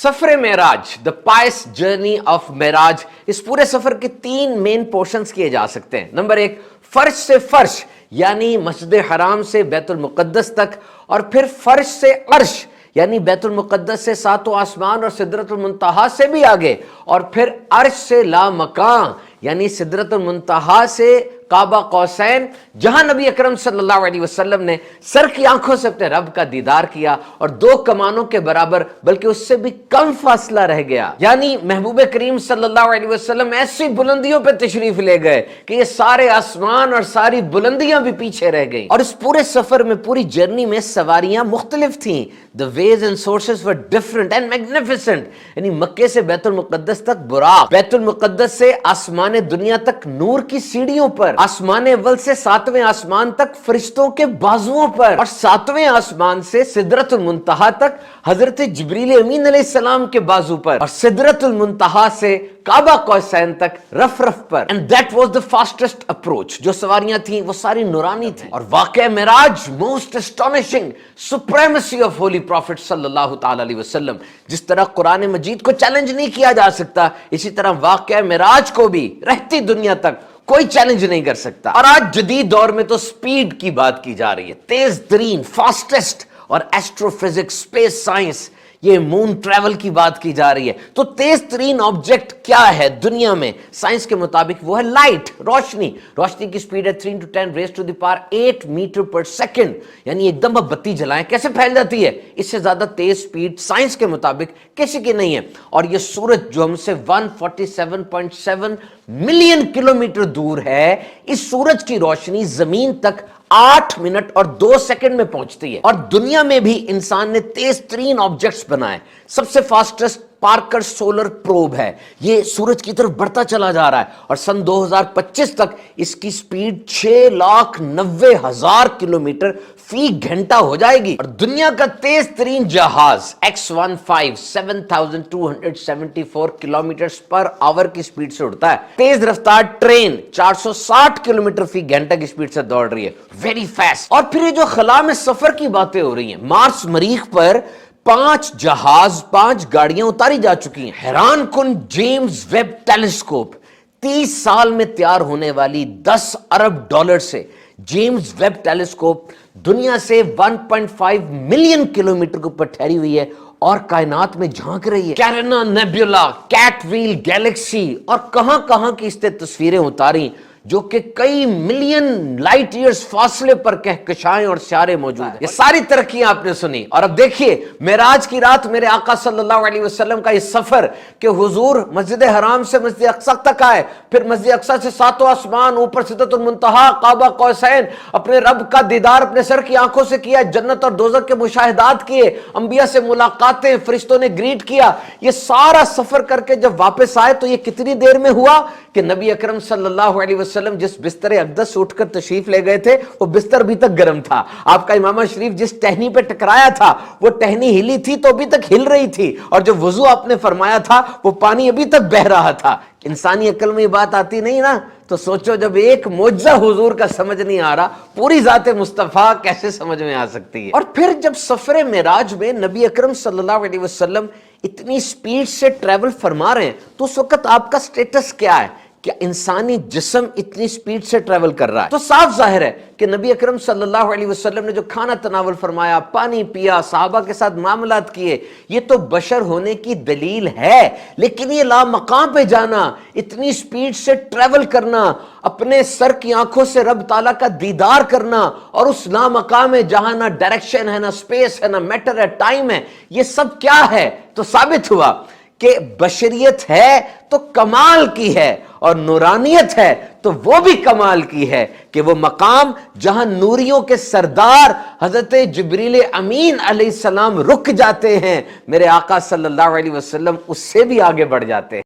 سفر معراج دا پائس journey of معراج، اس پورے سفر کے تین مین پورشنز کیے جا سکتے ہیں۔ نمبر ایک، فرش سے فرش یعنی مسجد حرام سے بیت المقدس تک، اور پھر فرش سے عرش یعنی بیت المقدس سے ساتوں آسمان اور سدرۃ المنتہا سے بھی آگے، اور پھر عرش سے لامکان یعنی سدرۃ المنتہا سے کعبہ قوسین، جہاں نبی اکرم صلی اللہ علیہ وسلم نے سر کی آنکھوں سے اپنے رب کا دیدار کیا اور دو کمانوں کے برابر بلکہ اس سے بھی کم فاصلہ رہ گیا، یعنی محبوب کریم صلی اللہ علیہ وسلم ایسی بلندیوں پہ تشریف لے گئے کہ یہ سارے آسمان اور ساری بلندیاں بھی پیچھے رہ گئیں۔ اور اس پورے سفر میں، پوری جرنی میں سواریاں مختلف تھیں، the ways and sources were different and magnificent، یعنی مکے سے بیت المقدس تک براق، بیت المقدس سے آسمان دنیا تک نور کی سیڑھیوں پر، آسمان اول سے ساتویں آسمان تک فرشتوں کے بازوؤں پر، اور ساتویں آسمان سے سدرۃ المنتہا تک حضرت جبریل امین علیہ السلام کے بازو پر، اور سدرۃ المنتہا سے کعبہ قوسین تک رف رف پر۔ And that was the fastest approach۔ جو سواریاں تھیں وہ ساری نورانی تھیں، اور واقعہ معراج most astonishing supremacy of holy prophet صلی اللہ تعالی علیہ وسلم، جس طرح قرآن مجید کو چیلنج نہیں کیا جا سکتا، اسی طرح واقعہ معراج کو بھی رہتی دنیا تک کوئی چیلنج نہیں کر سکتا۔ اور آج جدید دور میں تو سپیڈ کی بات کی جا رہی ہے، تیز ترین، فاسٹسٹ، اور ایسٹرو فزکس، اسپیس سائنس، یہ مون ٹریول کی بات کی جا رہی ہے۔ تو تیز ترین آبجیکٹ کیا ہے دنیا میں؟ سائنس کے مطابق وہ ہے لائٹ، روشنی۔ روشنی کی سپیڈ ہے 3 to 10 raised to the power 8 metre per second, یعنی ایک دم اب بتی جلائیں کیسے پھیل جاتی ہے؟ اس سے زیادہ تیز سپیڈ سائنس کے مطابق کسی کی نہیں ہے۔ اور یہ سورج جو ہم سے 147.7 ملین کلومیٹر دور ہے، اس سورج کی روشنی زمین تک 8 منٹ اور 2 سیکنڈ میں پہنچتی ہے۔ اور دنیا میں بھی انسان نے تیز ترین آبجیکٹس بنائے۔ سب سے فاسٹسٹ پارکر سولر پروب ہے، یہ سورج کی طرف بڑھتا چلا جا رہا ہے، اور سن 2025 تک اس کی سپیڈ 6,90,000 کلومیٹر فی گھنٹہ ہو جائے گی۔ اور دنیا کا تیز ترین جہاز X-15 7,274 کلومیٹر پر آور کی سپیڈ سے اڑتا ہے۔ تیز رفتار ٹرین 460 کلومیٹر فی گھنٹہ کی سپیڈ سے دوڑ رہی ہے، ویری فاسٹ۔ اور پھر یہ جو خلا میں سفر کی باتیں ہو رہی ہیں، مارس مریخ پر 5 جہاز، 5 گاڑیاں اتاری جا چکی ہیں۔ حیران کن جیمز ویب ٹیلیسکوپ، 30 سال میں تیار ہونے والی $10 ارب سے جیمز ویب ٹیلیسکوپ دنیا سے 1.5 ملین کلومیٹر کے اوپر ٹھہری ہوئی ہے اور کائنات میں جھانک رہی ہے۔ کیرینا نیبولا، کیٹ ویل گیلیکسی، اور کہاں کہاں کی اس نے تصویریں اتاری جو کہ کئی ملین لائٹ ایئرز فاصلے پر کہکشائیں اور سیارے موجود ہیں۔ یہ ساری ترقیاں آپ نے سنی، اور اب دیکھیے معراج کی رات میرے آقا صلی اللہ علیہ وسلم کا یہ سفر کہ حضور مسجد حرام سے مسجد اقصی تک آئے، پھر مسجد اقصی سے ساتوں آسمان، اوپر سدرۃ المنتہا، کعبہ قوسین، اپنے رب کا دیدار اپنے سر کی آنکھوں سے کیا، جنت اور دوزخ کے مشاہدات کیے، انبیاء سے ملاقاتیں، فرشتوں نے گریٹ کیا۔ یہ سارا سفر کر کے جب واپس آئے تو یہ کتنی دیر میں ہوا کہ نبی اکرم صلی اللہ علیہ وسلم جس بستر اقدس سے اٹھ کر تشریف لے گئے تھے وہ بستر ابھی تک گرم تھا۔ آپ کا امامہ شریف جس ٹہنی پہ ٹکرایا تھا وہ ٹہنی ہلی تھی تو ابھی تک ہل رہی تھی، اور جو وضو آپ نے فرمایا تھا وہ پانی ابھی تک بہ رہا تھا۔ انسانی عقل میں یہ بات آتی نہیں نا، تو سوچو جب ایک معجزہ حضور کا سمجھ نہیں آ رہا، پوری ذات مصطفیٰ کیسے سمجھ میں آ سکتی ہے؟ اور پھر جب سفر معراج میں نبی اکرم صلی اللہ علیہ وسلم اتنی سپیڈ سے ٹریول فرما رہے ہیں تو اس وقت آپ کا سٹیٹس کیا ہے؟ کہ انسانی جسم اتنی سپیڈ سے ٹریول کر رہا ہے تو صاف ظاہر ہے کہ نبی اکرم صلی اللہ علیہ وسلم نے جو کھانا تناول فرمایا، پانی پیا، صحابہ کے ساتھ معاملات کیے، یہ تو بشر ہونے کی دلیل ہے۔ لیکن یہ لامقام پہ جانا، اتنی سپیڈ سے ٹریول کرنا، اپنے سر کی آنکھوں سے رب تعالیٰ کا دیدار کرنا، اور اس لامقام میں جہاں نہ ڈائریکشن ہے، نہ سپیس ہے، نہ میٹر ہے، ٹائم ہے، یہ سب کیا ہے؟ تو ثابت ہوا کہ بشریت ہے تو کمال کی ہے، اور نورانیت ہے تو وہ بھی کمال کی ہے، کہ وہ مقام جہاں نوریوں کے سردار حضرت جبریل امین علیہ السلام رک جاتے ہیں، میرے آقا صلی اللہ علیہ وسلم اس سے بھی آگے بڑھ جاتے ہیں۔